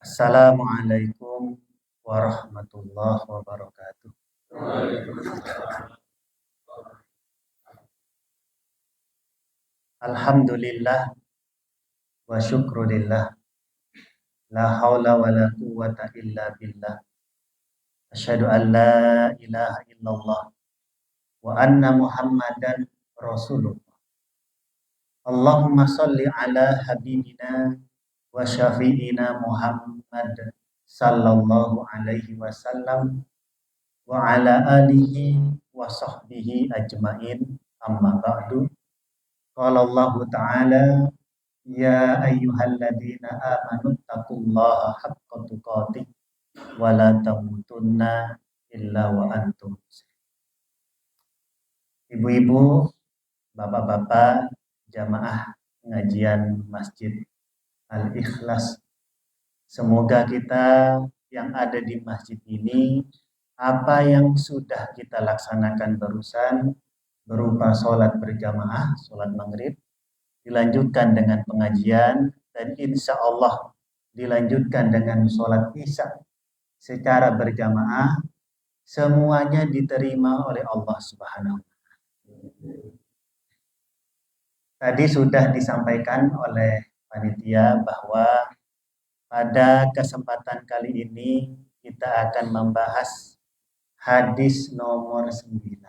Assalamualaikum warahmatullahi wabarakatuh. Alhamdulillah wa syukrulillah. La haula wa la quwwata illa billah. Asyhadu an la ilaha illallah wa anna Muhammadan Rasulullah. Allahumma shalli ala habibina wa syafi'ina Muhammad sallallahu alaihi wasallam wa ala alihi wa sahbihi ajmain, amma ba'du. Qala Allah ta'ala, ya ayyuhalladzina amanu taqullaha haqqa tuqatih wa la tamutunna illa wa antum muslimun. Ibu-ibu, bapak-bapak, jamaah pengajian Masjid Al-Ikhlas, semoga kita yang ada di masjid ini, apa yang sudah kita laksanakan barusan berupa sholat berjamaah, sholat maghrib, dilanjutkan dengan pengajian, dan insya Allah dilanjutkan dengan sholat isya secara berjamaah, semuanya diterima oleh Allah Subhanahu wa Ta'ala. Tadi sudah disampaikan oleh panitia bahwa pada kesempatan kali ini kita akan membahas hadis nomor 9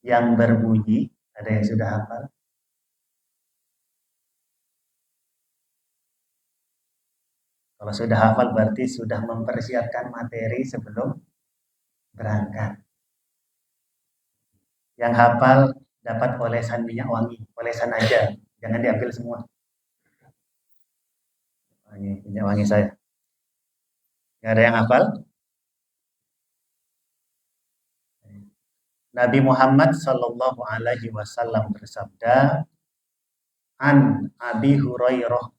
yang berbunyi, ada yang sudah hafal? Kalau sudah hafal berarti sudah mempersiapkan materi sebelum berangkat. Yang hafal dapat olesan minyak wangi, olesan aja, jangan diambil semua. Ini minyak wangi saya. Nggak ada yang hafal? Nabi Muhammad Sallallahu Alaihi Wasallam bersabda, An Abi Hurairah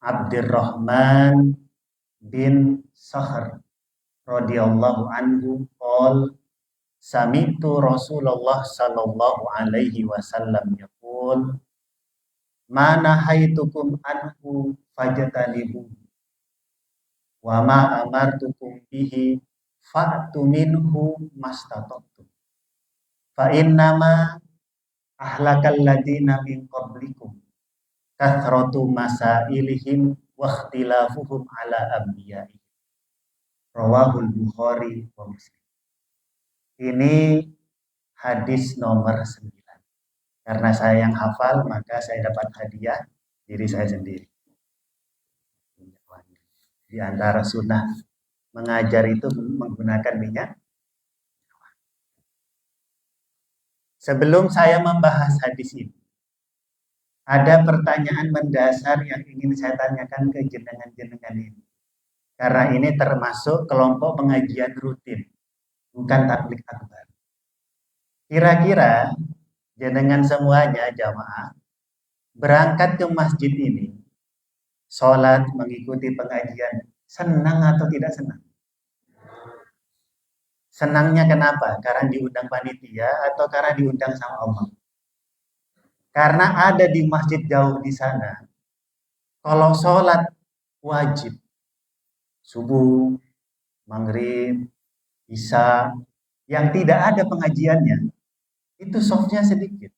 Abdurrahman bin Sakhr radhiyallahu anhu qol sami'tu Rasulullah sallallahu alaihi wasallam yaqul ma nahaitukum anhu fajtanibu wa ma amartukum bihi fa'tu minhu mastata'tum fa innama ahlakal ladina min qablikum kathratu masailihim wa ikhtilafuhum ala anbiya'i. Rawahul Bukhari wa Muslim. Ini hadis nomor 9. Karena saya yang hafal, maka saya dapat hadiah diri saya sendiri. Di antara sunnah mengajar itu menggunakan minyak. Sebelum saya membahas hadis ini, ada pertanyaan mendasar yang ingin saya tanyakan ke jenengan-jenengan ini. Karena ini termasuk kelompok pengajian rutin, bukan tabligh akbar. Kira-kira jenengan semuanya jamaah berangkat ke masjid ini, sholat, mengikuti pengajian, senang atau tidak senang? Senangnya kenapa? Karena diundang panitia atau karena diundang sama Allah? Karena ada di masjid jauh di sana, kalau sholat wajib, subuh, maghrib, isya, yang tidak ada pengajiannya, itu softnya sedikit.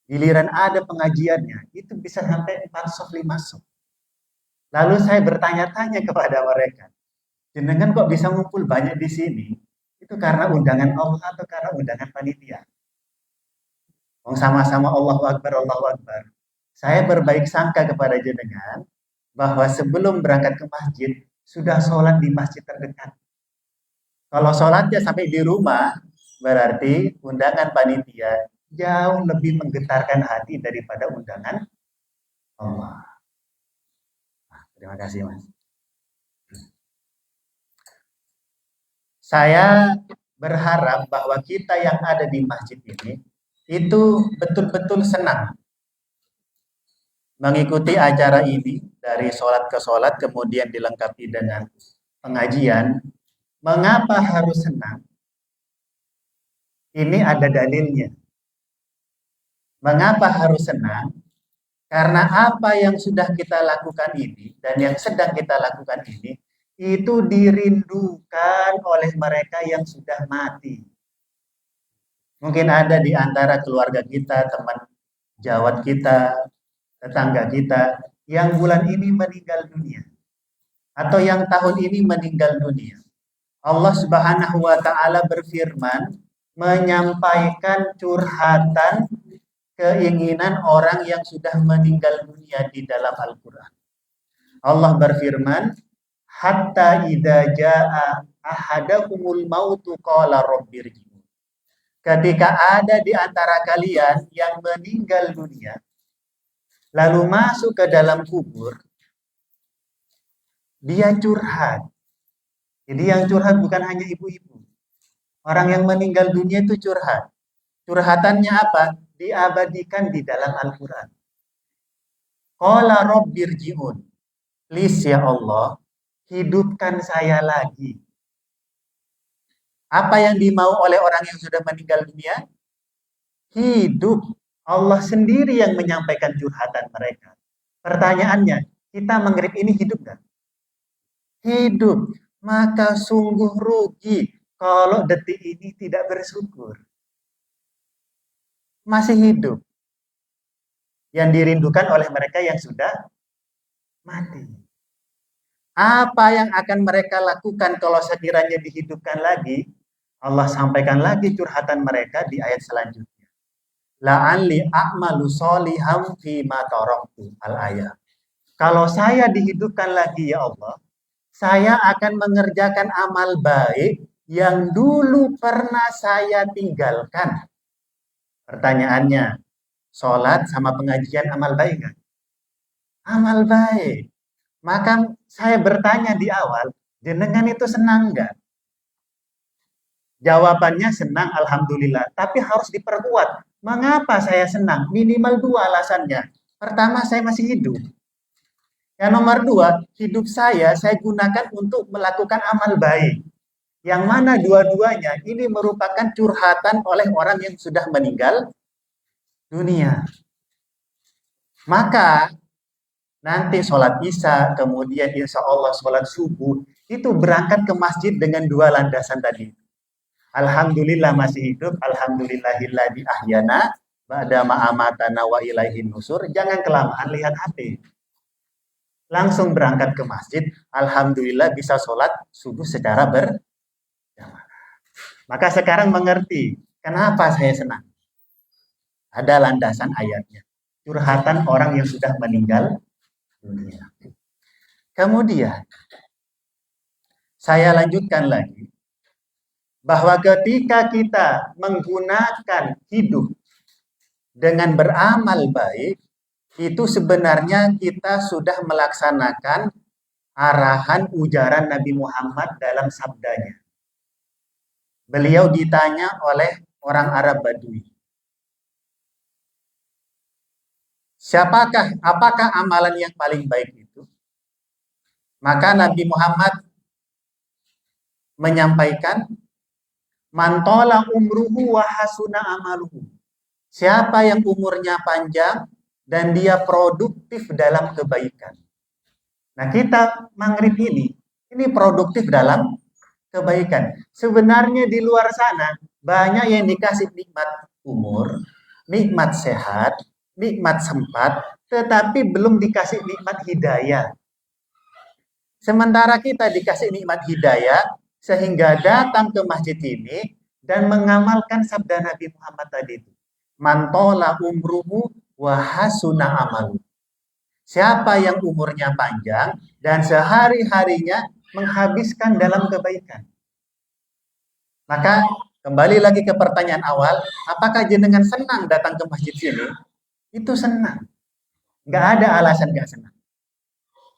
Giliran ada pengajiannya, itu bisa sampai 4 soft, 5 soft. Lalu saya bertanya-tanya kepada mereka, jenengan kok bisa ngumpul banyak di sini? Itu karena undangan Allah atau karena undangan panitia? Wong sama-sama Allahu Akbar, Allahu Akbar. Saya berbaik sangka kepada jenengan bahwa sebelum berangkat ke masjid sudah sholat di masjid terdekat. Kalau sholatnya sampai di rumah, berarti undangan panitia jauh lebih menggetarkan hati daripada undangan Allah. Terima kasih, Mas. Saya berharap bahwa kita yang ada di masjid ini itu betul-betul senang mengikuti acara ini dari sholat ke sholat, kemudian dilengkapi dengan pengajian. Mengapa harus senang? Ini ada dalilnya. Mengapa harus senang? Karena apa yang sudah kita lakukan ini dan yang sedang kita lakukan ini itu dirindukan oleh mereka yang sudah mati. Mungkin ada di antara keluarga kita, teman jawat kita, tetangga kita yang bulan ini meninggal dunia atau yang tahun ini meninggal dunia. Allah Subhanahu wa taala berfirman menyampaikan curhatan keinginan orang yang sudah meninggal dunia di dalam Al-Qur'an. Allah berfirman, "Hatta idza jaa ahadakumul mautu qala rabbirji'un." Ketika ada di antara kalian yang meninggal dunia lalu masuk ke dalam kubur, dia curhat. Jadi yang curhat bukan hanya ibu-ibu. Orang yang meninggal dunia itu curhat. Curhatannya apa? Diabadikan di dalam Al-Quran. Qala rabbirji'un. Please ya Allah, hidupkan saya lagi. Apa yang dimau oleh orang yang sudah meninggal dunia? Hidup. Allah sendiri yang menyampaikan curhatan mereka. Pertanyaannya, kita maghrib ini hidup gak? Hidup. Maka sungguh rugi kalau detik ini tidak bersyukur. Masih hidup. Yang dirindukan oleh mereka yang sudah mati. Apa yang akan mereka lakukan kalau sekiranya dihidupkan lagi? Allah sampaikan lagi curhatan mereka di ayat selanjutnya. La'alli a'malu soliham fima taraktu al-ayat. Kalau saya dihidupkan lagi ya Allah, saya akan mengerjakan amal baik yang dulu pernah saya tinggalkan. Pertanyaannya, sholat sama pengajian amal baik kan? Amal baik. Maka saya bertanya di awal, jenengan itu senang nggak? Jawabannya senang, alhamdulillah. Tapi harus diperkuat. Mengapa saya senang? Minimal dua alasannya. Pertama, saya masih hidup. Yang nomor dua, hidup saya gunakan untuk melakukan amal baik. Yang mana dua-duanya ini merupakan curhatan oleh orang yang sudah meninggal dunia. Maka nanti sholat isya, kemudian insya Allah sholat subuh, itu berangkat ke masjid dengan dua landasan tadi. Alhamdulillah masih hidup, alhamdulillahilladzi ahyana ba'da ma amatana wa ilaihin nusur. Jangan kelamaan lihat HP. Langsung berangkat ke masjid, alhamdulillah bisa sholat subuh secara berjamaah. Maka sekarang mengerti kenapa saya senang. Ada landasan ayatnya. Curhatan orang yang sudah meninggal dunia. Kemudian saya lanjutkan lagi bahwa ketika kita menggunakan hidup dengan beramal baik, itu sebenarnya kita sudah melaksanakan arahan ujaran Nabi Muhammad dalam sabdanya. Beliau ditanya oleh orang Arab Badui, apakah amalan yang paling baik itu? Maka Nabi Muhammad menyampaikan, mantola umruhu wa hasuna amaluhu. Siapa yang umurnya panjang dan dia produktif dalam kebaikan. Nah, kita maghrib ini produktif dalam kebaikan. Sebenarnya di luar sana banyak yang dikasih nikmat umur, nikmat sehat, nikmat sempat, tetapi belum dikasih nikmat hidayah. Sementara kita dikasih nikmat hidayah sehingga datang ke masjid ini dan mengamalkan sabda Nabi Muhammad tadi itu. mantola umruhu wa hasuna amalu. Siapa yang umurnya panjang dan sehari-harinya menghabiskan dalam kebaikan. Maka kembali lagi ke pertanyaan awal, apakah jenengan senang datang ke masjid sini? Itu senang. Nggak ada alasan nggak senang.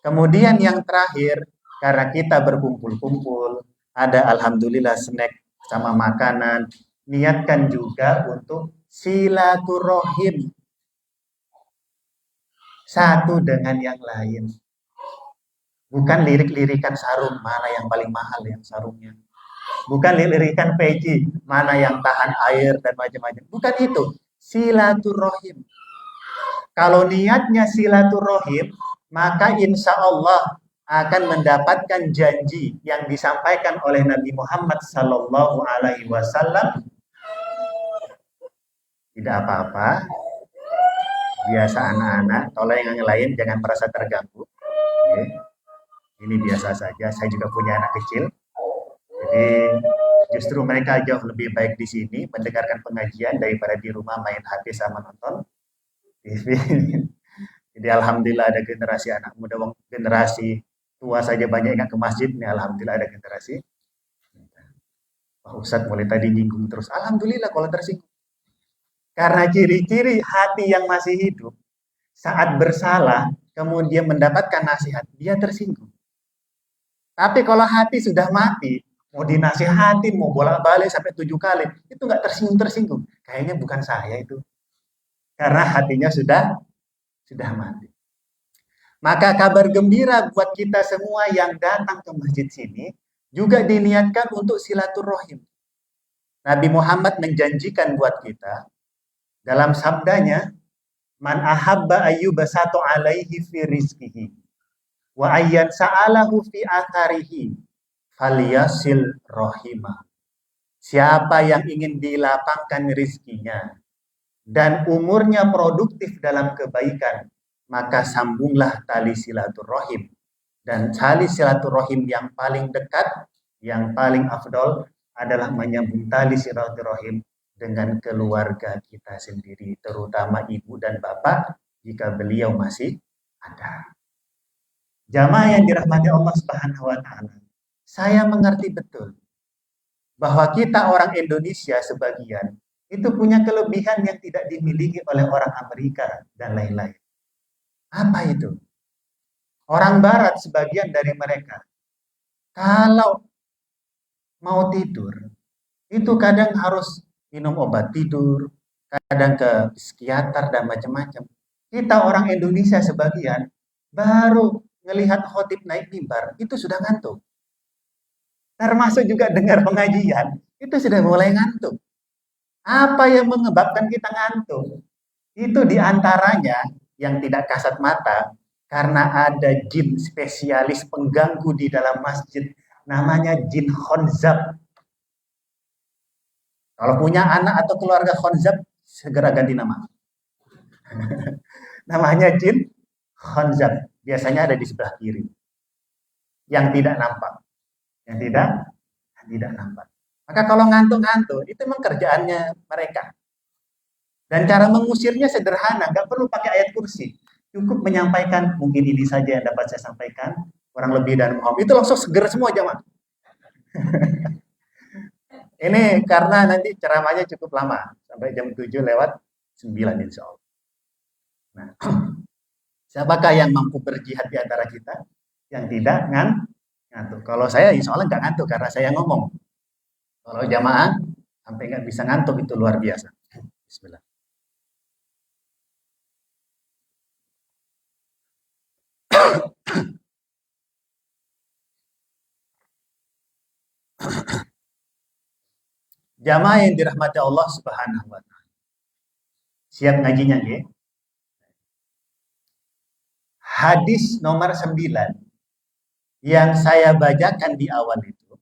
Kemudian yang terakhir, karena kita berkumpul-kumpul, ada alhamdulillah snack sama makanan, niatkan juga untuk silaturahim satu dengan yang lain. Bukan lirik-lirikan sarung, mana yang paling mahal yang sarungnya. Bukan lirik-lirikan peci, mana yang tahan air dan macam-macam. Bukan itu, silaturahim. Kalau niatnya silaturahim, maka insya Allah akan mendapatkan janji yang disampaikan oleh Nabi Muhammad Sallallahu Alaihi Wasallam. Tidak apa-apa, biasa anak-anak. Kalau yang lain jangan merasa terganggu. Oke. Ini biasa saja. Saya juga punya anak kecil, jadi justru mereka jauh lebih baik di sini mendengarkan pengajian daripada di rumah main HP sama nonton TV. Jadi alhamdulillah ada generasi anak muda, generasi tua saja banyak yang ke masjid nih. Alhamdulillah ada generasi. Pak Ustadz mulai tadi nyinggung terus. Alhamdulillah kalau tersinggung. Karena ciri-ciri hati yang masih hidup saat bersalah kemudian mendapatkan nasihat, dia tersinggung. Tapi kalau hati sudah mati, mau dinasihati, mau bolak-balik sampai 7 kali, itu nggak tersinggung-tersinggung. Kayaknya bukan saya itu. Karena hatinya sudah mati. Maka kabar gembira buat kita semua yang datang ke masjid sini juga diniatkan untuk silaturahim. Nabi Muhammad menjanjikan buat kita dalam sabdanya, man ahabba ayyubasatu alaihi fi rizkihi wa ayyan sa'alahu fi atharihi falyasil rahimah. Siapa yang ingin dilapangkan rizkinya dan umurnya produktif dalam kebaikan, maka sambunglah tali silaturahim. Dan tali silaturahim yang paling dekat, yang paling afdol adalah menyambung tali silaturahim dengan keluarga kita sendiri, terutama ibu dan bapak jika beliau masih ada. Jamaah yang dirahmati Allah Subhanahu wa taala, saya mengerti betul bahwa kita orang Indonesia sebagian itu punya kelebihan yang tidak dimiliki oleh orang Amerika dan lain-lain. Apa itu? Orang Barat sebagian dari mereka, kalau mau tidur, itu kadang harus minum obat tidur, kadang ke psikiater dan macam-macam. Kita orang Indonesia sebagian, baru ngelihat khotib naik mimbar, itu sudah ngantuk. Termasuk juga dengar pengajian, itu sudah mulai ngantuk. Apa yang menyebabkan kita ngantuk? Itu diantaranya yang tidak kasat mata, karena ada jin spesialis pengganggu di dalam masjid, namanya jin khonzab. Kalau punya anak atau keluarga khonzab, segera ganti nama. Namanya jin khonzab. Biasanya ada di sebelah kiri. Yang tidak nampak. Yang tidak nampak. Maka kalau ngantuk-ngantuk, itu memang kerjaannya mereka. Dan cara mengusirnya sederhana, nggak perlu pakai ayat kursi. Cukup menyampaikan, mungkin ini saja yang dapat saya sampaikan, kurang lebih dan mohon. Itu langsung seger semua jamaah. Ini karena nanti ceramahnya cukup lama, sampai jam 7 lewat 9 insya Allah. Nah, siapakah yang mampu berjihad di antara kita? Yang tidak ngantuk. Kalau saya insya Allah nggak ngantuk karena saya ngomong. Kalau jamaah sampai nggak bisa ngantuk itu luar biasa. Bismillah. Jamaah yang dirahmati Allah Subhanahu wa taala. Siap ngajinya nggih? Hadis nomor 9 yang saya bacakan di awal itu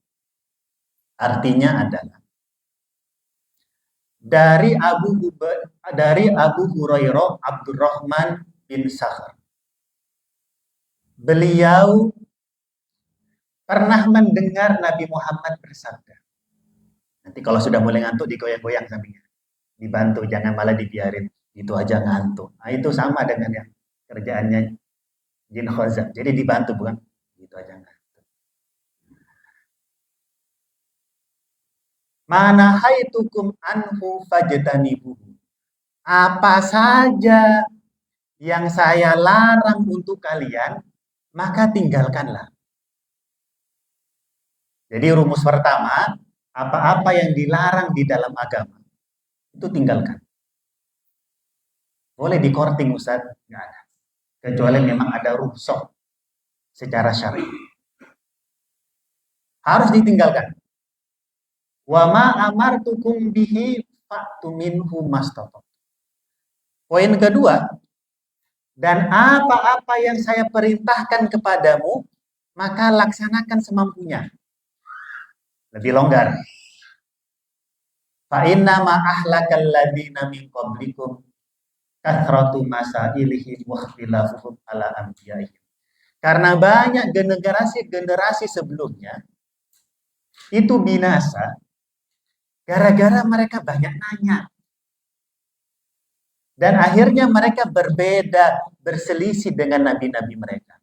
artinya adalah dari Abu Hurairah Abdurrahman bin Sakhr. Beliau pernah mendengar Nabi Muhammad bersabda. Nanti kalau sudah mulai ngantuk digoyang-goyang sampingnya. dibantu, jangan malah dibiarin itu aja ngantuk. Nah, itu sama dengan yang kerjaannya jin khozat. Jadi dibantu, bukan gitu aja ngantuk. Mana haitukum anhu fajtanibuhu. Apa saja yang saya larang untuk kalian, maka tinggalkanlah. Jadi rumus pertama, apa-apa yang dilarang di dalam agama, itu tinggalkan. Boleh di-korting Ustaz? Nggak ada. Kecuali memang ada rukhsah secara syar'i. Harus ditinggalkan. Wa ma amartukum bihi fa'tu minhu mastata'tum. Poin kedua, dan apa-apa yang saya perintahkan kepadamu, maka laksanakan semampunya. Lebih longgar. Fa inna ma ahlakal ladina min qablikum kathratu masailihim wa ikhtilafuhum ala anbiya'ihim. Karena banyak generasi-generasi sebelumnya itu binasa gara-gara mereka banyak nanya. Dan akhirnya mereka berbeda, berselisih dengan nabi-nabi mereka.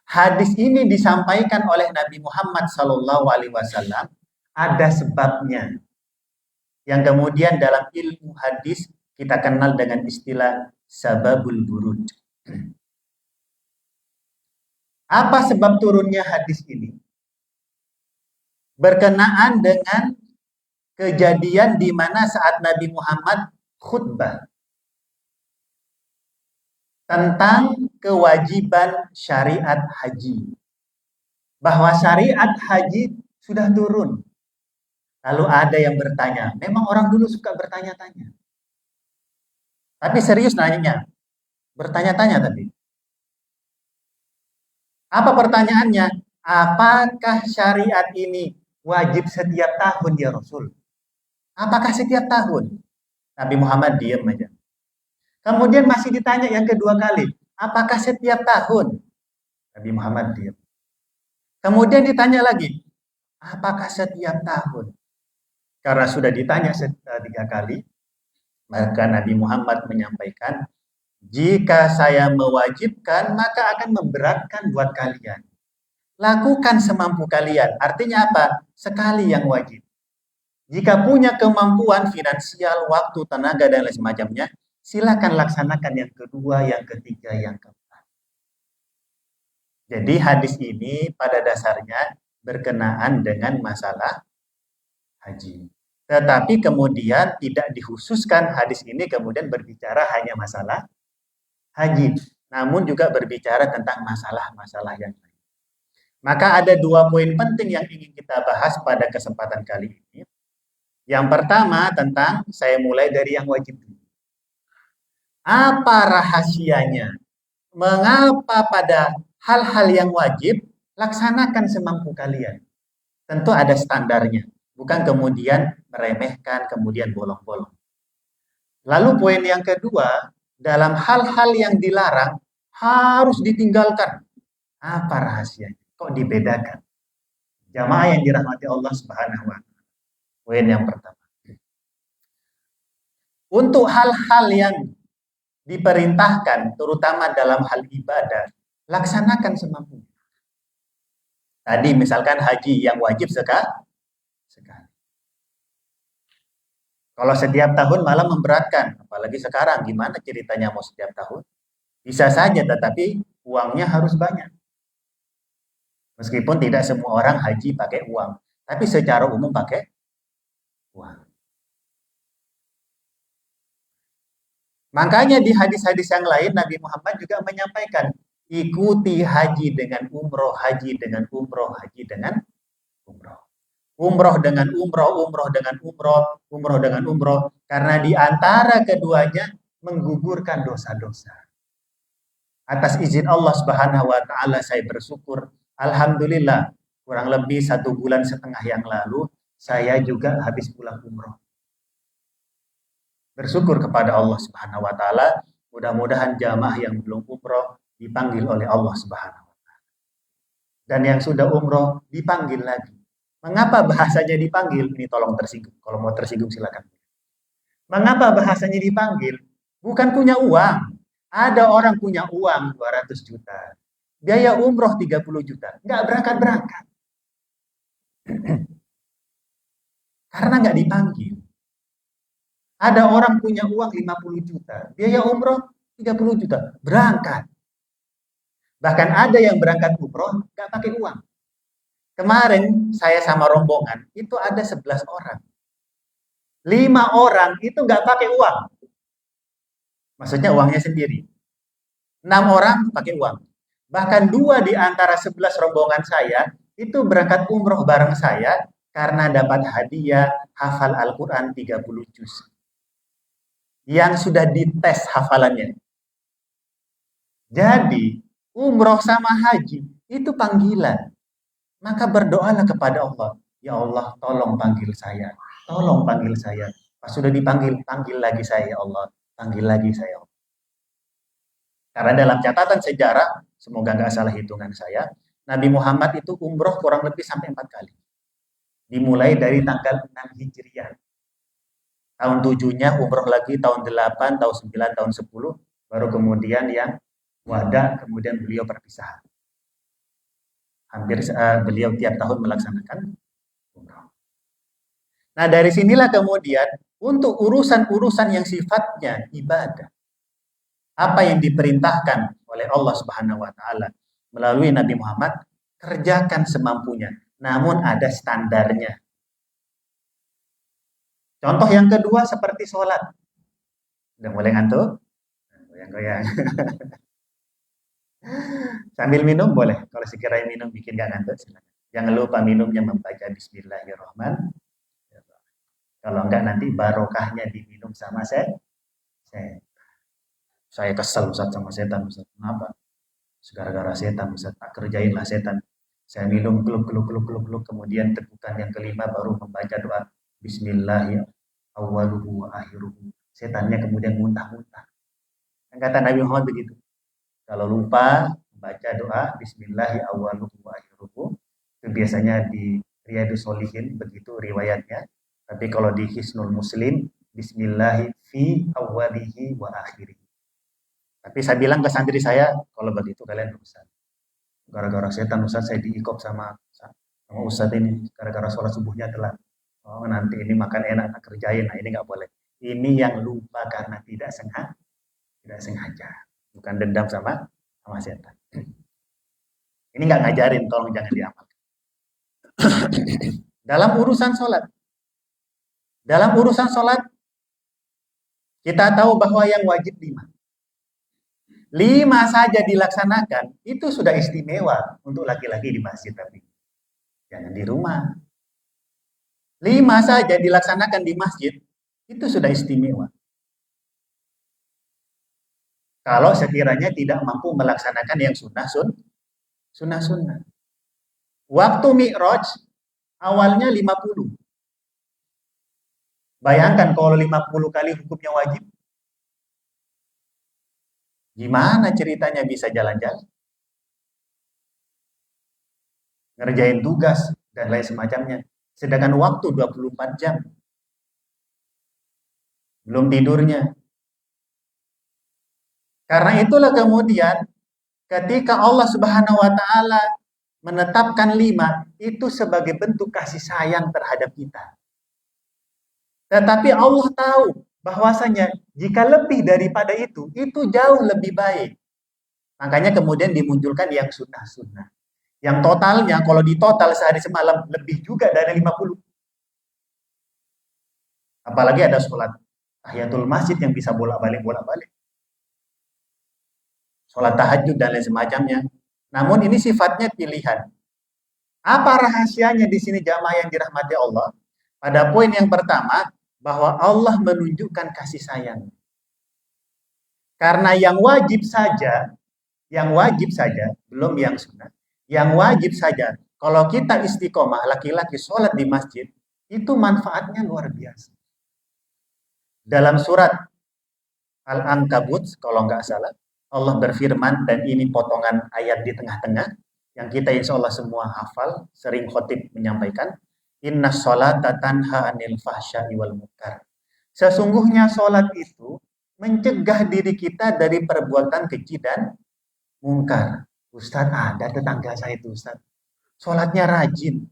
Hadis ini disampaikan oleh Nabi Muhammad SAW, ada sebabnya. Yang kemudian dalam ilmu hadis kita kenal dengan istilah sababul burud. Apa sebab turunnya hadis ini? Berkenaan dengan kejadian di mana saat Nabi Muhammad khutbah tentang kewajiban syariat haji. Bahwa syariat haji sudah turun. Lalu ada yang bertanya, memang orang dulu suka bertanya-tanya. Tapi serius nanyanya, bertanya-tanya tapi. Apa pertanyaannya? Apakah syariat ini wajib setiap tahun ya Rasul? Apakah setiap tahun? Nabi Muhammad diam aja. Kemudian masih ditanya yang kedua kali, apakah setiap tahun? Nabi Muhammad diam. Kemudian ditanya lagi, apakah setiap tahun? Karena sudah ditanya 3 kali, maka Nabi Muhammad menyampaikan, jika saya mewajibkan, maka akan memberatkan buat kalian. Lakukan semampu kalian. Artinya apa? Sekali yang wajib. Jika punya kemampuan finansial, waktu, tenaga, dan lain semacamnya, silakan laksanakan yang kedua, yang ketiga, yang keempat. Jadi hadis ini pada dasarnya berkenaan dengan masalah haji. Tetapi kemudian tidak dikhususkan hadis ini kemudian berbicara hanya masalah haji, namun juga berbicara tentang masalah-masalah yang lain. Maka ada 2 poin penting yang ingin kita bahas pada kesempatan kali ini. Yang pertama tentang, saya mulai dari yang wajib dulu. Apa rahasianya? Mengapa pada hal-hal yang wajib laksanakan semampu kalian? Tentu ada standarnya, bukan kemudian meremehkan, kemudian bolong-bolong. Lalu poin yang kedua, dalam hal-hal yang dilarang harus ditinggalkan. Apa rahasianya? Kok dibedakan? Jamaah yang dirahmati Allah Subhanahu wa taala. Poin yang pertama. Untuk hal-hal yang diperintahkan, terutama dalam hal ibadah, laksanakan semampunya. Tadi misalkan haji yang wajib sekali. Kalau setiap tahun malah memberatkan, apalagi sekarang, gimana ceritanya mau setiap tahun? Bisa saja, tetapi uangnya harus banyak. Meskipun tidak semua orang haji pakai uang, tapi secara umum pakai uang. Makanya di hadis-hadis yang lain Nabi Muhammad juga menyampaikan, ikuti haji dengan umroh, haji dengan umroh, haji dengan umroh. Umroh dengan umroh, umroh dengan umroh, umroh dengan umroh. Karena di antara keduanya menggugurkan dosa-dosa. Atas izin Allah Subhanahu wa taala saya bersyukur. Alhamdulillah, kurang lebih 1,5 bulan yang lalu saya juga habis pulang umroh. Bersyukur kepada Allah Subhanahu wa taala, mudah-mudahan jamaah yang belum umroh dipanggil oleh Allah Subhanahu wa taala. Dan yang sudah umroh dipanggil lagi. Mengapa bahasanya dipanggil? Ini tolong tersinggung. Kalau mau tersinggung silakan. Mengapa bahasanya dipanggil? Bukan punya uang. Ada orang punya uang 200 juta. Biaya umroh 30 juta. Nggak berangkat-berangkat. Karena nggak dipanggil. Ada orang punya uang 50 juta. Biaya umroh 30 juta. Berangkat. Bahkan ada yang berangkat umroh nggak pakai uang. Kemarin saya sama rombongan, itu ada 11 orang. 5 orang itu nggak pakai uang. Maksudnya uangnya sendiri. 6 orang pakai uang. Bahkan 2 di antara 11 rombongan saya itu berangkat umroh bareng saya karena dapat hadiah hafal Al-Quran 30 juz. Yang sudah dites hafalannya. Jadi, umroh sama haji itu panggilan. Maka berdoalah kepada Allah. Ya Allah, tolong panggil saya. Tolong panggil saya. Pas sudah dipanggil, panggil lagi saya ya Allah. Panggil lagi saya ya Allah. Karena dalam catatan sejarah, semoga nggak salah hitungan saya, Nabi Muhammad itu umroh kurang lebih sampai 4 kali. Dimulai dari tanggal 6 Hijriah. Tahun 7-nya umroh lagi, tahun 8, tahun 9, tahun 10, baru kemudian yang wada, kemudian beliau perpisahan. Hampir beliau tiap tahun melaksanakan umroh. Nah, dari sinilah kemudian untuk urusan-urusan yang sifatnya ibadah, apa yang diperintahkan oleh Allah Subhanahu wa taala melalui Nabi Muhammad, kerjakan semampunya. Namun ada standarnya. Contoh yang kedua seperti sholat. Udah mulai ngantuk? Goyang-goyang. Sambil minum boleh. Kalau sekiranya minum bikin gak ngantuk, silakan. Jangan lupa minumnya membaca Bismillahirrahmanirrahim. Kalau enggak nanti barokahnya diminum sama saya kesel Ustaz sama setan Ustaz. Kenapa? Gara-gara setan Ustaz, tak kerjainlah setan. Saya minum keluk kemudian tegukan yang kelima baru membaca doa Bismillahirrahmanirrahim awwaluhu wa akhiruhu. Setannya kemudian muntah-muntah. Kan kata Nabi Muhammad begitu. Kalau lupa baca doa Bismillahirrahmanirrahim awwaluhu wa akhiruhu, itu biasanya di Riyadus Sholihin begitu riwayatnya. Tapi kalau di Hisnul Muslim Bismillahirrahmanirrahim fi awwalihi wa akhirih. Tapi saya bilang ke santri saya, kalau begitu kalian berusaha. Gara-gara setan Ustaz saya diikop sama Ustaz ini. Gara-gara sholat subuhnya telat. Oh nanti ini makan enak, tak kerjain. Nah ini nggak boleh. Ini yang lupa karena tidak sengaja. Bukan dendam sama setan. Ini nggak ngajarin, tolong jangan diamalkan. Dalam urusan sholat. Dalam urusan sholat, kita tahu bahwa yang wajib 5. 5 saja dilaksanakan, itu sudah istimewa untuk laki-laki di masjid. Tapi jangan di rumah. 5 saja dilaksanakan di masjid, itu sudah istimewa. Kalau sekiranya tidak mampu melaksanakan yang sunnah. Waktu Mi'raj, awalnya 50. Bayangkan kalau 50 kali hukumnya wajib. Gimana ceritanya bisa jalan-jalan? Ngerjain tugas dan lain semacamnya. Sedangkan waktu 24 jam. Belum tidurnya. Karena itulah kemudian ketika Allah Subhanahu wa taala menetapkan 5 itu sebagai bentuk kasih sayang terhadap kita. Tetapi Allah tahu bahwasanya jika lebih daripada itu jauh lebih baik. Makanya kemudian dimunculkan yang sunnah-sunnah. Yang totalnya kalau ditotal sehari semalam lebih juga dari 50. Apalagi ada sholat tahiyatul masjid yang bisa bolak-balik. Sholat tahajud dan lain semacamnya. Namun ini sifatnya pilihan. Apa rahasianya di sini jamaah yang dirahmati Allah? Pada poin yang pertama, bahwa Allah menunjukkan kasih sayang. Karena yang wajib saja, belum yang sunnah, yang wajib saja, kalau kita istiqomah, laki-laki sholat di masjid, itu manfaatnya luar biasa. Dalam surat Al-Ankabut, kalau nggak salah, Allah berfirman, dan ini potongan ayat di tengah-tengah, yang kita insya Allah semua hafal, sering khotib menyampaikan, Inna sholata tanha anil fahsya'i wal munkar. Sesungguhnya sholat itu mencegah diri kita dari perbuatan keji dan mungkar. Ustadz, ada tetangga saya itu Ustadz. Sholatnya rajin.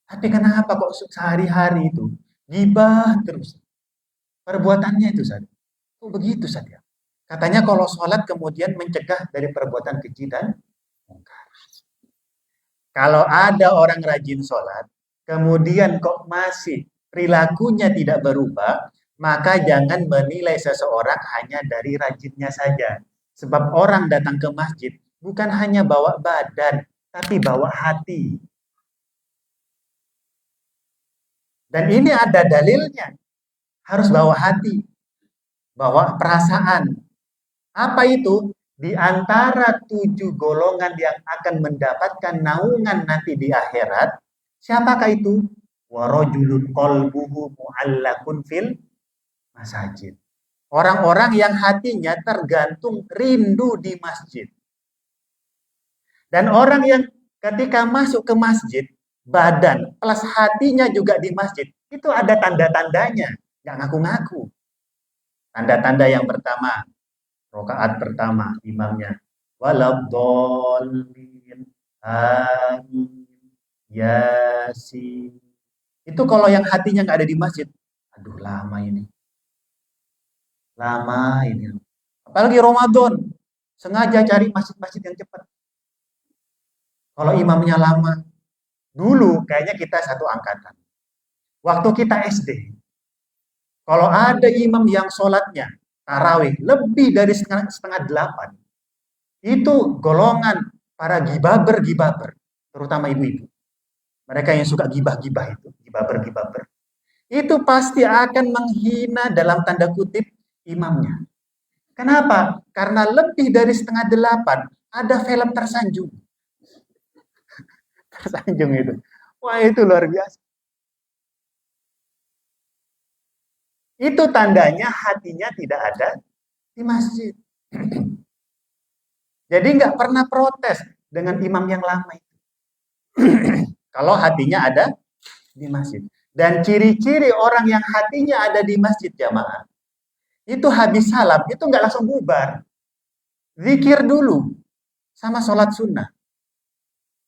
Tapi kenapa kok sehari-hari itu gibah terus? Perbuatannya itu Ustadz. Kok begitu Ustadz ya? Katanya kalau sholat kemudian mencegah dari perbuatan keji dan mungkar. Kalau ada orang rajin sholat, kemudian kok masih perilakunya tidak berubah, maka jangan menilai seseorang hanya dari rajinnya saja. Sebab orang datang ke masjid bukan hanya bawa badan, tapi bawa hati. Dan ini ada dalilnya. Harus bawa hati, bawa perasaan. Apa itu? Di antara 7 golongan yang akan mendapatkan naungan nanti di akhirat, siapakah itu? Warajulun qalbuhu mu'allakun fil masajid. Orang-orang yang hatinya tergantung rindu di masjid. Dan orang yang ketika masuk ke masjid, badan plus hatinya juga di masjid, itu ada tanda-tandanya, nggak ngaku-ngaku. Tanda-tanda yang pertama, rakaat pertama imamnya waladhdallin amin yasin. Itu kalau yang hatinya nggak ada di masjid, aduh lama ini. Apalagi Ramadan, sengaja cari masjid-masjid yang cepat. Kalau imamnya lama, dulu kayaknya kita satu angkatan. Waktu kita SD, kalau ada imam yang sholatnya tarawih lebih dari setengah 8, itu golongan para gibaber, terutama ibu-ibu. Mereka yang suka gibah-gibah itu, gibaber. Itu pasti akan menghina dalam tanda kutip imamnya. Kenapa? Karena lebih dari setengah 8 ada film tersanjung. Tersanjung itu. Wah, itu luar biasa. Itu tandanya hatinya tidak ada di masjid. Jadi nggak pernah protes dengan imam yang lama itu. Kalau hatinya ada di masjid. Dan ciri-ciri orang yang hatinya ada di masjid jamaah, itu habis salam, itu nggak langsung bubar. Zikir dulu, sama sholat sunnah.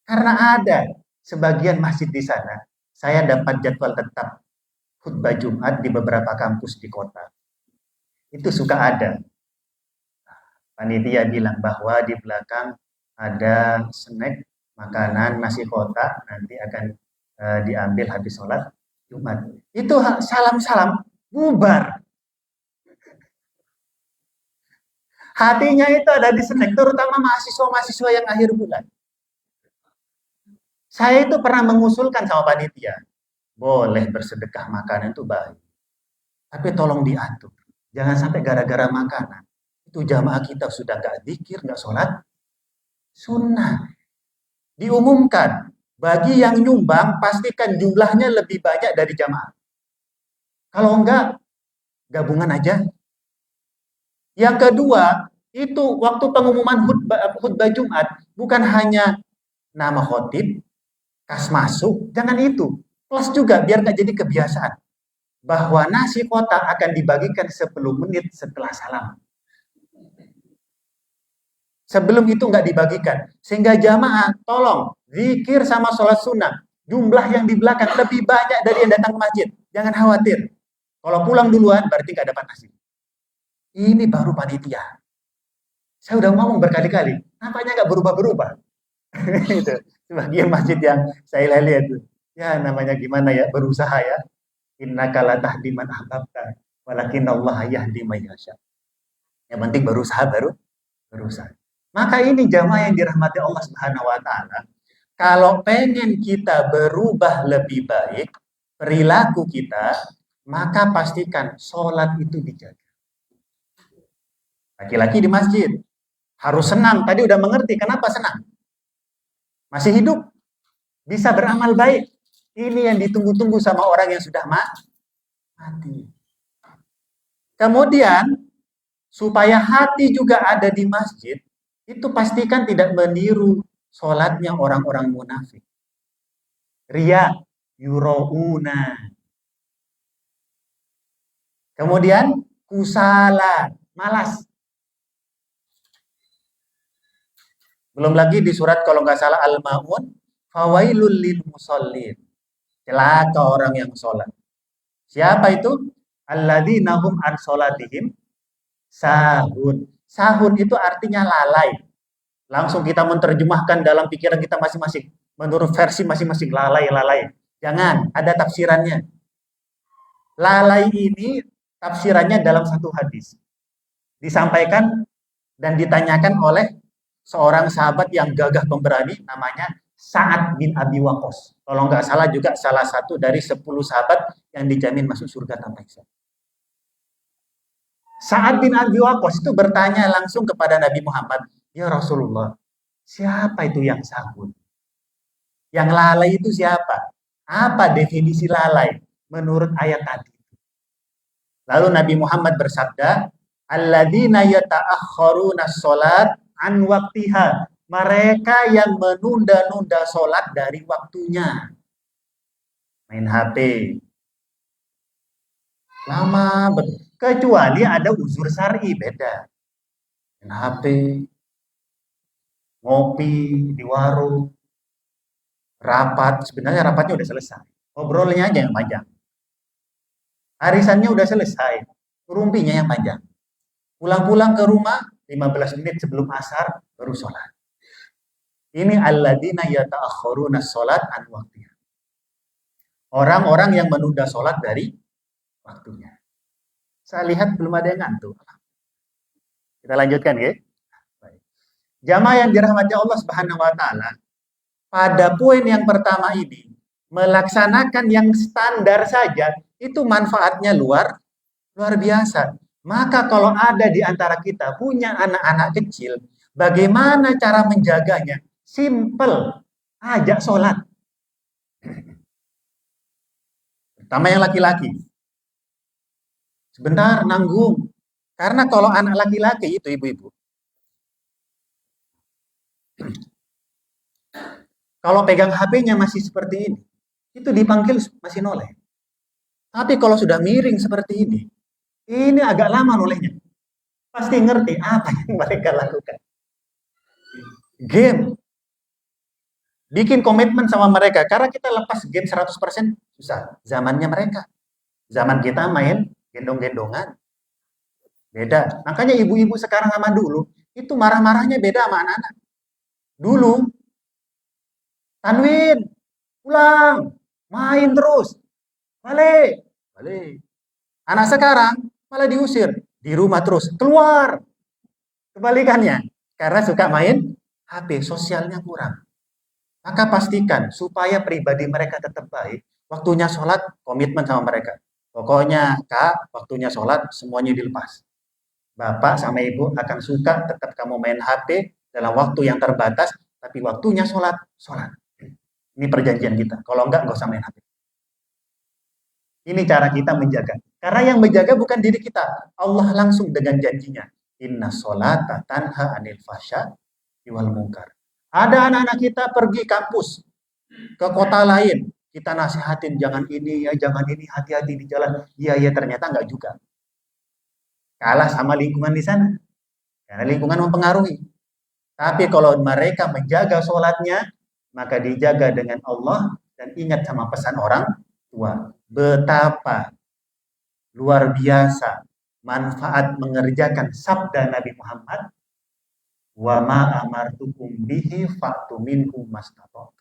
Karena ada sebagian masjid di sana, saya dapat jadwal tetap khutbah Jumat di beberapa kampus di kota. Itu suka ada. Panitia bilang bahwa di belakang ada snack, makanan, nasi kotak, nanti akan diambil habis sholat Jumat. Itu salam-salam, bubar. Hatinya itu ada di snack, terutama mahasiswa-mahasiswa yang akhir bulan. Saya itu pernah mengusulkan sama panitia, boleh bersedekah makanan itu baik. Tapi tolong diatur. Jangan sampai gara-gara makanan. Itu jamaah kita sudah nggak zikir, nggak sholat sunnah. Diumumkan, bagi yang nyumbang, pastikan jumlahnya lebih banyak dari jamaah. Kalau enggak, gabungan aja. Yang kedua, itu waktu pengumuman khutbah Jumat, bukan hanya nama khotib, kas masuk, jangan itu. Plus juga, biar nggak jadi kebiasaan. Bahwa nasi kotak akan dibagikan 10 menit setelah salam. Sebelum itu nggak dibagikan. Sehingga jamaah, tolong, zikir sama sholat sunnah. Jumlah yang di belakang lebih banyak dari yang datang ke masjid. Jangan khawatir. Kalau pulang duluan, berarti nggak dapat nasi. Ini baru panitia. Saya udah ngomong berkali-kali, nampaknya nggak berubah-berubah. Itu sebagian masjid yang saya lihat itu. Ya namanya gimana ya, berusaha ya. Innaka la tahdi man ahbabta, walakin Allah yahdi may yasha. Yang penting berusaha berusaha. Maka ini jamaah yang dirahmati Allah Subhanahu wa taala, kalau pengen kita berubah lebih baik perilaku kita, maka pastikan sholat itu dijaga. Laki-laki di masjid harus senang. Tadi udah mengerti kenapa senang. Masih hidup, bisa beramal baik. Ini yang ditunggu-tunggu sama orang yang sudah mati. Kemudian, supaya hati juga ada di masjid, itu pastikan tidak meniru sholatnya orang-orang munafik. Ria, yuro'una. Kemudian kusala, malas. Belum lagi di surat kalau nggak salah Al-Ma'un, fawailul lil musallin. Celaka orang yang sholat. Siapa itu? Alladzina hum an sholatihim sahun. Sahun itu artinya lalai. Langsung kita menerjemahkan dalam pikiran kita masing-masing. Menurut versi masing-masing, lalai. Jangan, ada tafsirannya. Lalai ini tafsirannya dalam satu hadis. Disampaikan dan ditanyakan oleh seorang sahabat yang gagah pemberani, namanya Sa'ad bin Abi Waqqas. Kalau nggak salah juga salah satu dari 10 sahabat yang dijamin masuk surga tanpa hisab. Sa'ad bin Abi Waqqas itu bertanya langsung kepada Nabi Muhammad, "Ya Rasulullah, siapa itu yang sahun? Yang lalai itu siapa? Apa definisi lalai menurut ayat tadi?" Lalu Nabi Muhammad bersabda, "Alladzina yata'akhkharuna sholat an waktiha." Mereka yang menunda-nunda sholat dari waktunya. Main HP. Lama betul. Kecuali ada uzur syar'i, beda. Main HP, ngopi di warung, rapat. Sebenarnya rapatnya udah selesai. Ngobrolnya aja yang panjang. Arisannya udah selesai. Rumpinya yang panjang. Pulang-pulang ke rumah, 15 menit sebelum asar, baru sholat. Ini alladzina yata'akhkharuna sholat an waktiha. Orang-orang yang menunda sholat dari waktunya. Saya lihat belum ada yang ngantuk. Kita lanjutkan ya. Jamaah yang dirahmati Allah Subhanahu wa taala, pada poin yang pertama ini, melaksanakan yang standar saja itu manfaatnya luar biasa. Maka kalau ada di antara kita punya anak-anak kecil, bagaimana cara menjaganya? Simple, ajak sholat. Terutama yang laki-laki. Sebentar, nanggung. Karena kalau anak laki-laki itu ibu-ibu, kalau pegang HP-nya masih seperti ini, itu dipanggil masih noleh. Tapi kalau sudah miring seperti ini agak lama nolehnya. Pasti ngerti apa yang mereka lakukan. Game. Bikin komitmen sama mereka. Karena kita lepas game 100% susah. Zamannya mereka. Zaman kita main gendong-gendongan. Beda. Makanya ibu-ibu sekarang sama dulu, itu marah-marahnya beda sama anak-anak. Dulu, Tanwin, pulang, main terus. Balik. Anak sekarang malah diusir. Di rumah terus. Keluar. Kebalikannya. Karena suka main HP, sosialnya kurang. Maka pastikan supaya pribadi mereka tetap baik, waktunya sholat, komitmen sama mereka. Pokoknya, Kak, waktunya sholat, semuanya dilepas. Bapak sama Ibu akan suka tetap kamu main HP dalam waktu yang terbatas, tapi waktunya sholat. Ini perjanjian kita. Kalau enggak usah main HP. Ini cara kita menjaga. Karena yang menjaga bukan diri kita. Allah langsung dengan janjinya. Inna sholata tanha anil fasya wal munkar. Ada anak-anak kita pergi kampus ke kota lain, kita nasihatin jangan ini ya, jangan ini, hati-hati di jalan. Iya, ternyata enggak juga. Kalah sama lingkungan di sana. Karena lingkungan mempengaruhi. Tapi kalau mereka menjaga sholatnya, maka dijaga dengan Allah dan ingat sama pesan orang tua. Betapa luar biasa manfaat mengerjakan sabda Nabi Muhammad, wa ma amartukum bihi fa'tu minhu mastata'tum.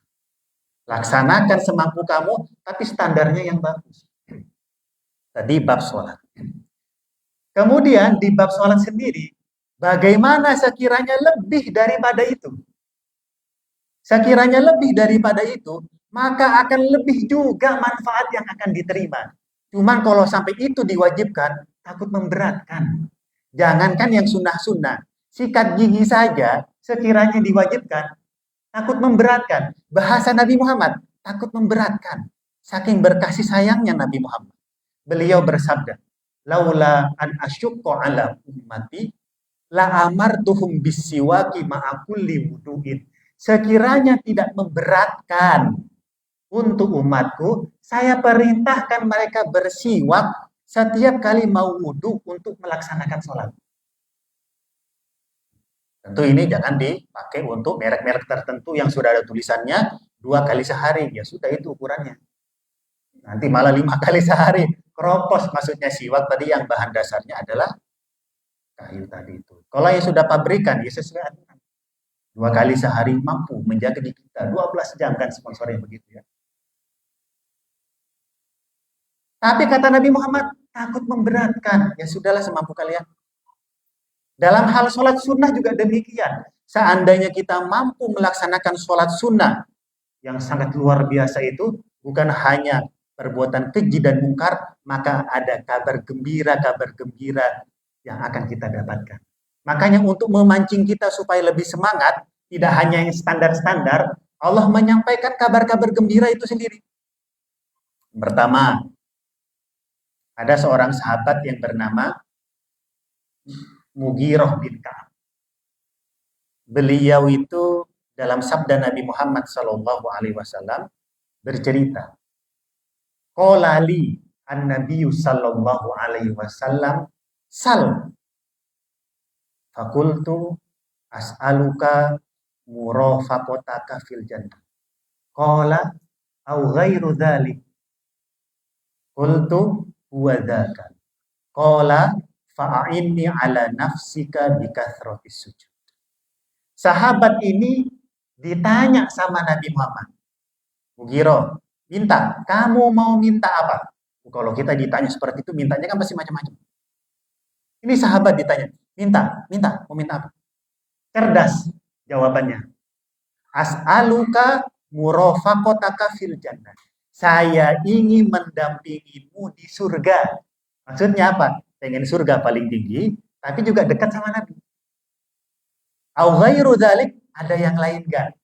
Laksanakan semampu kamu, tapi standarnya yang bagus. Tadi bab sholat. Kemudian di bab sholat sendiri, bagaimana sekiranya lebih daripada itu? Sekiranya lebih daripada itu, maka akan lebih juga manfaat yang akan diterima. Cuman kalau sampai itu diwajibkan, takut memberatkan. Jangankan yang sunnah-sunnah, sikat gigi saja sekiranya diwajibkan, takut memberatkan. Bahasa Nabi Muhammad, takut memberatkan. Saking berkasih sayangnya Nabi Muhammad. Beliau bersabda, laula an asyukko ala ummati, la amartuhum bisiwaki ma'akulli wudu'in. Sekiranya tidak memberatkan untuk umatku, saya perintahkan mereka bersiwak setiap kali mau wudhu untuk melaksanakan sholat. Tentu ini jangan dipakai untuk merek-merek tertentu yang sudah ada tulisannya 2 kali sehari. Ya sudah, itu ukurannya. Nanti malah 5 kali sehari. Keropos, maksudnya siwak tadi yang bahan dasarnya adalah kayu tadi itu. Kalau yang sudah pabrikan, ya sesuai aturan. 2 kali sehari mampu menjaga di kita 12 jam, kan sponsornya begitu ya. Tapi kata Nabi Muhammad, takut memberatkan. Ya sudahlah, semampu kalian. Dalam hal sholat sunnah juga demikian. Seandainya kita mampu melaksanakan sholat sunnah yang sangat luar biasa itu, bukan hanya perbuatan keji dan mungkar, maka ada kabar gembira yang akan kita dapatkan. Makanya untuk memancing kita supaya lebih semangat, tidak hanya yang standar-standar, Allah menyampaikan kabar-kabar gembira itu sendiri. Pertama, ada seorang sahabat yang bernama Mughirah bin Ka'ab. Beliau itu dalam sabda Nabi Muhammad SAW bercerita, qala li an-nabiyyu sallallahu alaihi wasallam sal fakultu as'aluka murafaqataka fil jannah qala au ghairu dzalik qultu huwa dzaka qala fa'inni ala nafsika bikathratis sujud. Sahabat ini ditanya sama Nabi Muhammad, Mughirah, kamu mau minta apa? Kalau kita ditanya seperti itu, mintanya kan pasti macam-macam. Ini sahabat ditanya, mau minta apa? Cerdas jawabannya. As'aluka murafaqataka fil jannah. Saya ingin mendampingimu di surga. Maksudnya apa? Pengen surga paling tinggi, tapi juga dekat sama Nabi. Au ghairu dzalik, ada yang lain enggak?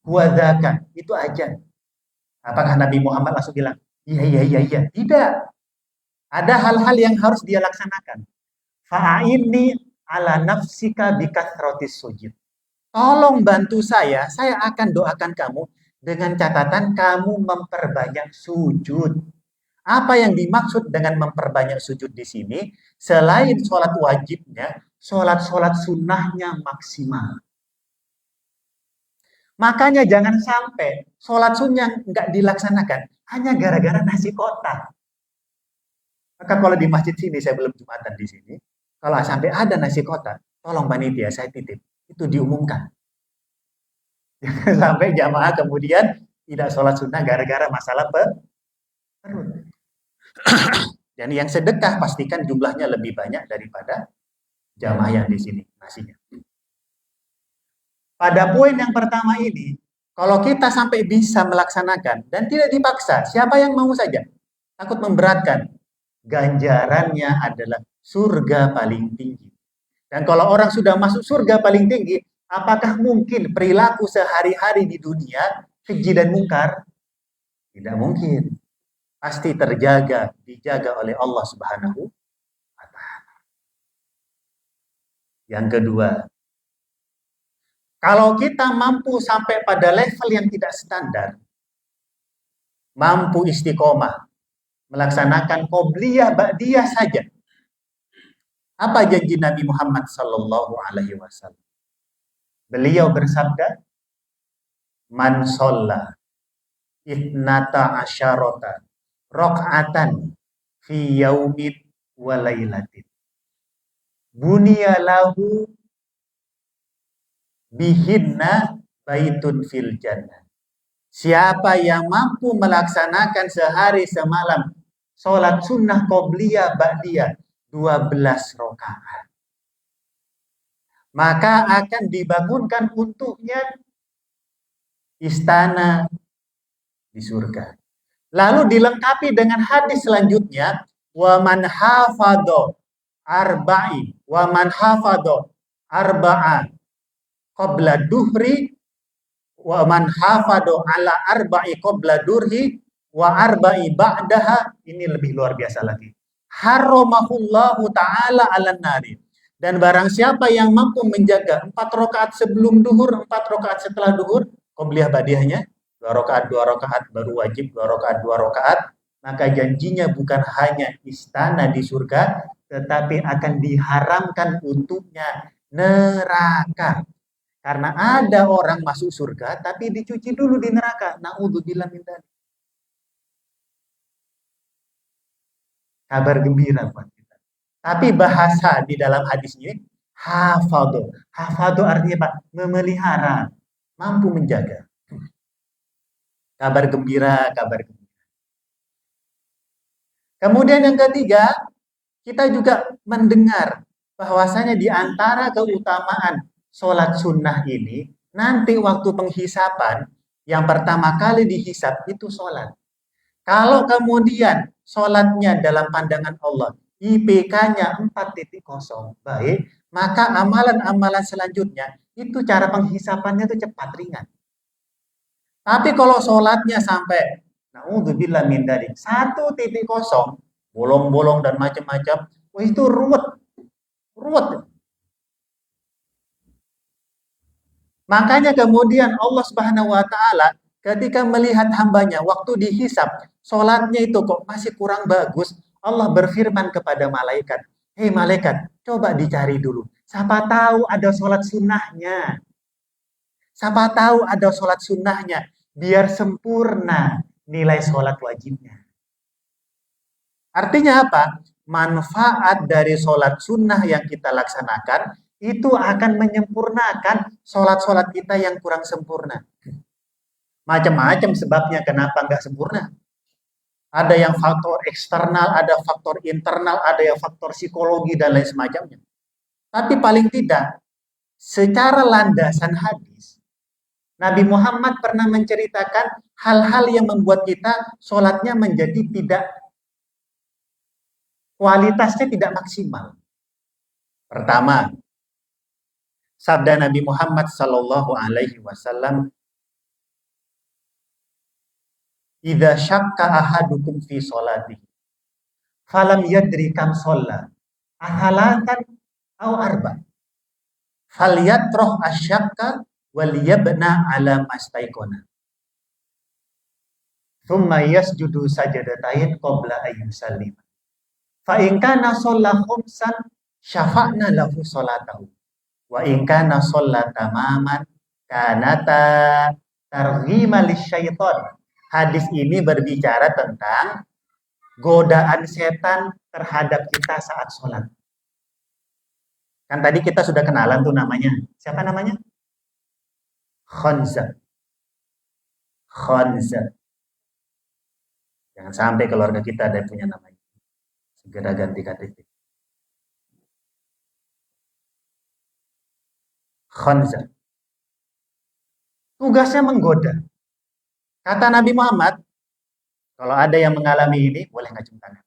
Huwa dzaka, itu aja. Apakah Nabi Muhammad langsung bilang, iya. Tidak. Ada hal-hal yang harus dia laksanakan. Fa'inni ala nafsika bikathratis sujud. Tolong bantu saya akan doakan kamu dengan catatan kamu memperbanyak sujud. Apa yang dimaksud dengan memperbanyak sujud di sini? Selain sholat wajibnya, sholat sunnahnya maksimal. Makanya jangan sampai sholat sunnah nggak dilaksanakan hanya gara-gara nasi kotak. Maka kalau di masjid sini, saya belum Jumatan di sini, kalau sampai ada nasi kotak, tolong panitia saya titip, itu diumumkan. Jangan sampai jamaah kemudian tidak sholat sunnah gara-gara masalah perut. Dan yang sedekah pastikan jumlahnya lebih banyak daripada jamaah yang di sini nasinya. Pada poin yang pertama ini, kalau kita sampai bisa melaksanakan dan tidak dipaksa, siapa yang mau saja, takut memberatkan, ganjarannya adalah surga paling tinggi. Dan kalau orang sudah masuk surga paling tinggi, apakah mungkin perilaku sehari-hari di dunia keji dan mungkar? Tidak mungkin. Pasti dijaga oleh Allah Subhanahu wa Ta'ala. Yang kedua, kalau kita mampu sampai pada level yang tidak standar, mampu istiqomah, melaksanakan qobliyah ba'diyah saja. Apa janji Nabi Muhammad sallallahu alaihi wasallam? Beliau bersabda, "Man shalla ithnata asyarata raq'atan fi yaumin wa lailatin. Buniya lahu bihinna baitun fil jannah." Siapa yang mampu melaksanakan sehari semalam sholat sunnah qobliyah ba'diyah 12 rakaat, maka akan dibangunkan untuknya istana di surga. Lalu dilengkapi dengan hadis selanjutnya, wa man hafadho arba'a qabla duhri wa man hafadho ala arba'i qabla durhi wa arba'i ba'daha. Ini lebih luar biasa lagi. Haramahullahu ta'ala 'alan nari. Dan barang siapa yang mampu menjaga 4 rakaat sebelum duhur, 4 rakaat setelah duhur, qobliyah ba'diyahnya 2 rakaat baru wajib, 2 rakaat maka janjinya bukan hanya istana di surga, tetapi akan diharamkan untuknya neraka. Karena ada orang masuk surga, tapi dicuci dulu di neraka. Na'udzubillah min dzalik. Kabar gembira buat kita. Tapi bahasa di dalam hadis ini, hafadhu. Hafadhu artinya Pak, memelihara, mampu menjaga. Kabar gembira, kabar gembira. Kemudian yang ketiga, kita juga mendengar bahwasanya di antara keutamaan sholat sunnah ini, nanti waktu penghisapan, yang pertama kali dihisap itu sholat. Kalau kemudian sholatnya dalam pandangan Allah, IPK-nya 4.0, baik, maka amalan-amalan selanjutnya, itu cara penghisapannya itu cepat, ringan. Tapi kalau sholatnya sampai naudzubillah min dzalik 1.0 bolong-bolong dan macam-macam, wah itu ruwet. Ruwet. Makanya kemudian Allah Subhanahu wa taala ketika melihat hambanya waktu dihisap, sholatnya itu kok masih kurang bagus, Allah berfirman kepada malaikat, "Hei malaikat, coba dicari dulu. Siapa tahu ada sholat sunnahnya. Siapa tahu ada sholat sunnahnya, biar sempurna nilai sholat wajibnya." Artinya apa? Manfaat dari sholat sunnah yang kita laksanakan, itu akan menyempurnakan sholat-sholat kita yang kurang sempurna. Macam-macam sebabnya kenapa nggak sempurna. Ada yang faktor eksternal, ada faktor internal, ada yang faktor psikologi, dan lain semacamnya. Tapi paling tidak, secara landasan hadis, Nabi Muhammad pernah menceritakan hal-hal yang membuat kita sholatnya menjadi tidak, kualitasnya tidak maksimal. Pertama, sabda Nabi Muhammad sallallahu alaihi wasallam, "Idza syakka ahadukum fi sholatihi falam yadri kam shalla ahalatan aw arba falyatroh asyakka wal yabna ala mastaiqona thumma yasjudu sajadatain qabla ayyusallim fa in kana shalla khumsan syafa'na lahu sholatahu wa in kana shalla tamaman kanata targhima lisyaiton." Hadis ini berbicara tentang godaan setan terhadap kita saat sholat. Kan tadi kita sudah kenalan tuh namanya. Siapa namanya? Khanzab. Khanzab. Jangan sampai keluarga kita ada yang punya namanya. Segera ganti KTP. Khanzab. Tugasnya menggoda. Kata Nabi Muhammad, kalau ada yang mengalami ini, boleh ngacung tangan.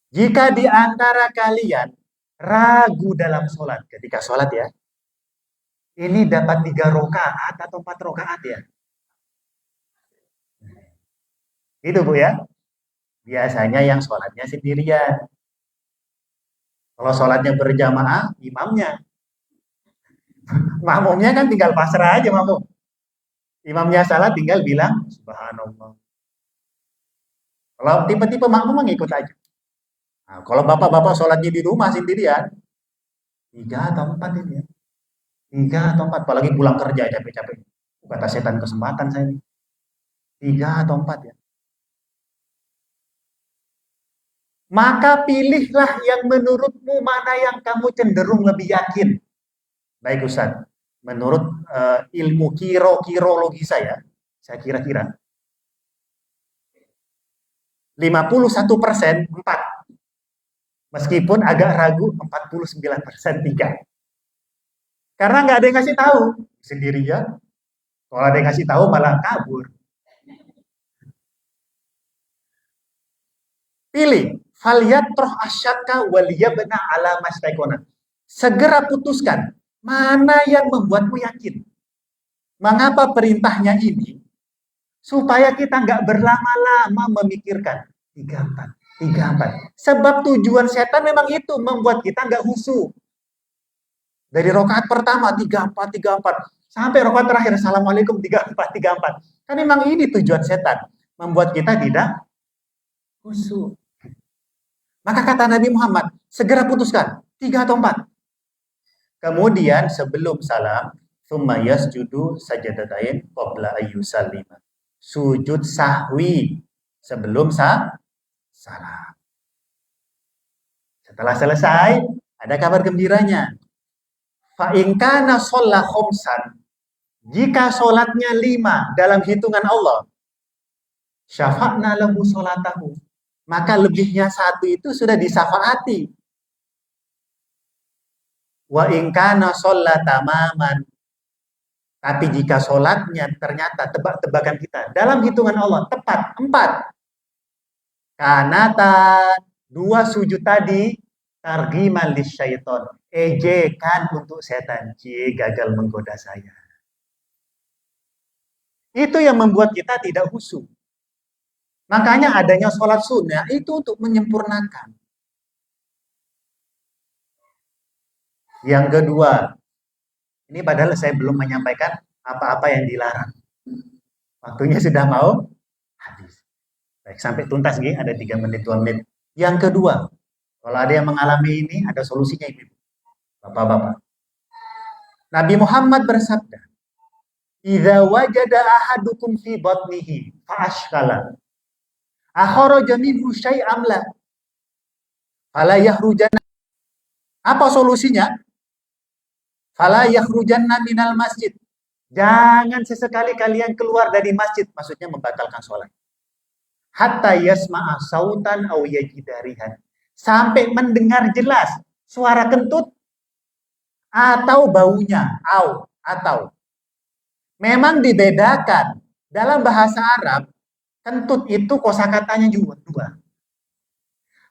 Jika di antara kalian ragu dalam sholat, ketika sholat ya, ini dapat 3 rakaat atau 4 rakaat ya. Itu Bu ya. Biasanya yang sholatnya sendirian. Kalau sholatnya berjamaah, imamnya. Makmumnya kan tinggal pasrah aja makmum. Imamnya salah tinggal bilang subhanallah. Kalau tipe-tipe makmum ngikut aja. Nah, kalau bapak-bapak sholatnya di rumah sendirian, 3 atau 4 ini ya. 3 atau 4, apalagi pulang kerja capek-capek. Kata setan kesempatan saya ini. 3 atau 4 ya. Maka pilihlah yang menurutmu mana yang kamu cenderung lebih yakin. Baik Ustaz, menurut ilmu kirologi saya kira-kira 51% 4. Meskipun agak ragu 49% 3. Karena nggak ada yang ngasih tahu. Sendirian. Kalau ada yang ngasih tahu malah kabur. Pilih. Falyatroh asyaka waliyabna ala mastaikona. Segera putuskan. Mana yang membuatmu yakin? Mengapa perintahnya ini? Supaya kita nggak berlama-lama memikirkan. 3-4. Sebab tujuan setan memang itu, membuat kita nggak khusyuk. Dari rakaat pertama 3-4. Sampai rakaat terakhir assalamualaikum 3-4. Kan memang ini tujuan setan, membuat kita tidak khusyuk. Maka kata Nabi Muhammad, segera putuskan, 3 atau 4. Kemudian sebelum salam, tsumma yasjudu sajadatain qabla ayyusallima. Sujud sahwi sebelum salam. Setelah selesai, ada kabar gembiranya. Fa in kana shalla khamsan, jika sholatnya 5 dalam hitungan Allah, syafa'na lahu sholatahu, maka lebihnya 1 itu sudah disafaati. Wa in kana shalla tamaman, tapi jika sholatnya ternyata tebak-tebakan kita dalam hitungan Allah tepat 4, kanata 2 sujud tadi targhiman lisyaiton, ejekan untuk setan, gagal menggoda saya. Itu yang membuat kita tidak khusyuk. Makanya adanya sholat sunnah itu untuk menyempurnakan. Yang kedua, ini padahal saya belum menyampaikan apa-apa yang dilarang. Waktunya sudah mau habis. Baik, sampai tuntas gini, ada 3 menit, 2 menit. Yang kedua, kalau ada yang mengalami ini, ada solusinya Ibu. Bapak-bapak. Nabi Muhammad bersabda, "Idza wajada ahadukum fi batnihi fa ashkala, akhraja minhu syai'am la, fala yakhrujanna." Apa solusinya? Fala yakhrujanna minal masjid. Jangan sesekali kalian keluar dari masjid, maksudnya membatalkan sholat. Hatta yasma'a sautan aw yajidarihan, sampai mendengar jelas suara kentut atau baunya, atau. Memang dibedakan dalam bahasa Arab, kentut itu kosakatanya juga 2.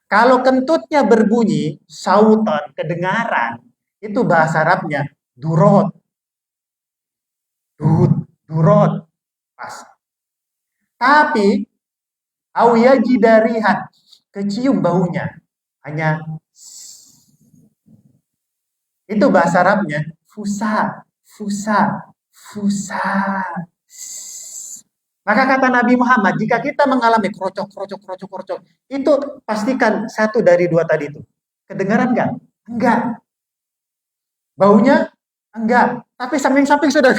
Kalau kentutnya berbunyi sautan, kedengaran, itu bahasa Arabnya durot. Durot. Pas. Tapi awyajidarihan, kecium baunya. Hanya itu bahasa Arabnya fusa. Maka kata Nabi Muhammad, jika kita mengalami krocok, itu pastikan 1 dari 2 tadi itu. Kedengaran enggak? Enggak. Baunya? Enggak. Tapi samping-samping sudah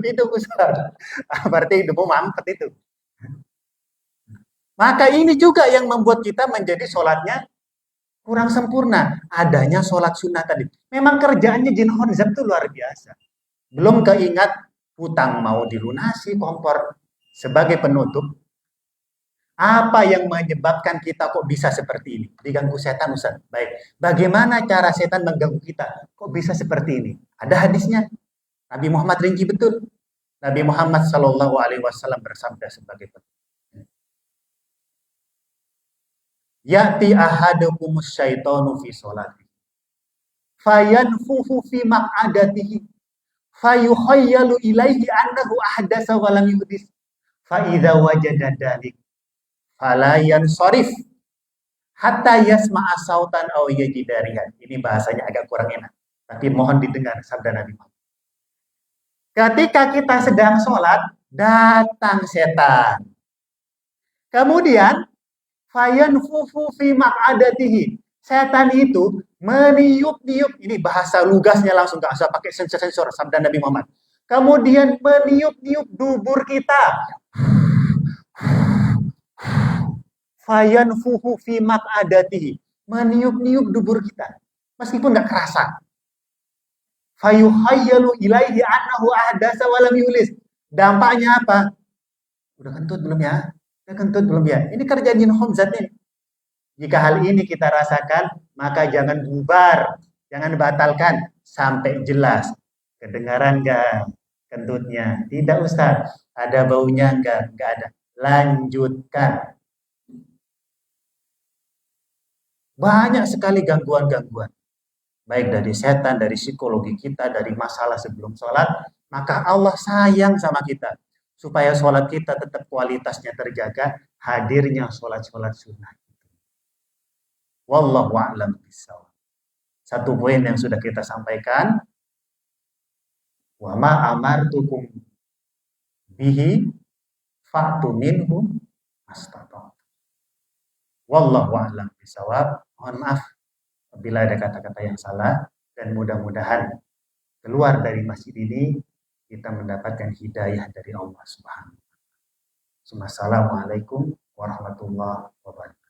itu Ustaz. Berarti hidupmu mampet itu. Maka ini juga yang membuat kita menjadi sholatnya kurang sempurna. Adanya sholat sunnah tadi. Memang kerjaannya jin honzab itu luar biasa. Belum keingat hutang mau dilunasi, kompor. Sebagai penutup, apa yang menyebabkan kita kok bisa seperti ini? Diganggu setan, Ustaz. Baik. Bagaimana cara setan mengganggu kita? Kok bisa seperti ini? Ada hadisnya. Nabi Muhammad rinci betul. Nabi Muhammad Shallallahu Alaihi Wasallam bersabda sebagai penutup. Ya'ti ahadukumus syaitonu fi sholati, fayanfuhu fi maq'adatihi, fayukhayyalu ilaihi annahu ahdasa wa lam yuhdis, fa idza wajada dzalik fala yansarif hatta yasma'a sautan aw yajidarihan. Ini bahasanya agak kurang enak, tapi mohon didengar sabda Nabi Muhammad. Ketika kita sedang sholat, datang setan. Kemudian fayanfufu fi maq'adatihi. Setan itu meniup-niup, ini bahasa lugasnya langsung, enggak usah pakai sensor-sensor, sabda Nabi Muhammad. Kemudian meniup-niup dubur kita. Fayanfufu fi maq'adatihi. Meniup-niup dubur kita. Meskipun enggak kerasa. Fayuhayyalu ilaihi annahu ahdasa wa lam yuhlis. Dampaknya apa? Udah kentut belum ya? Kentut belum ya? Ini kerja jin homzat nih. Jika hal ini kita rasakan, maka jangan bubar, jangan batalkan sampai jelas. Kedengaran enggak kentutnya? Tidak Ustaz. Ada baunya enggak? Enggak ada. Lanjutkan. Banyak sekali gangguan-gangguan. Baik dari setan, dari psikologi kita, dari masalah sebelum sholat. Maka Allah sayang sama kita. Supaya sholat kita tetap kualitasnya terjaga, hadirnya sholat-sholat sunnah. Wallahu a'lam bishawab. 1 poin yang sudah kita sampaikan. Wa ma amartukum bihi fa'tu minhu mastata'tu. Wallahu a'lam bishawab. Mohon maaf apabila ada kata-kata yang salah, dan mudah-mudahan keluar dari masjid ini kita mendapatkan hidayah dari Allah Subhanahu wa taala. Assalamualaikum warahmatullahi wabarakatuh.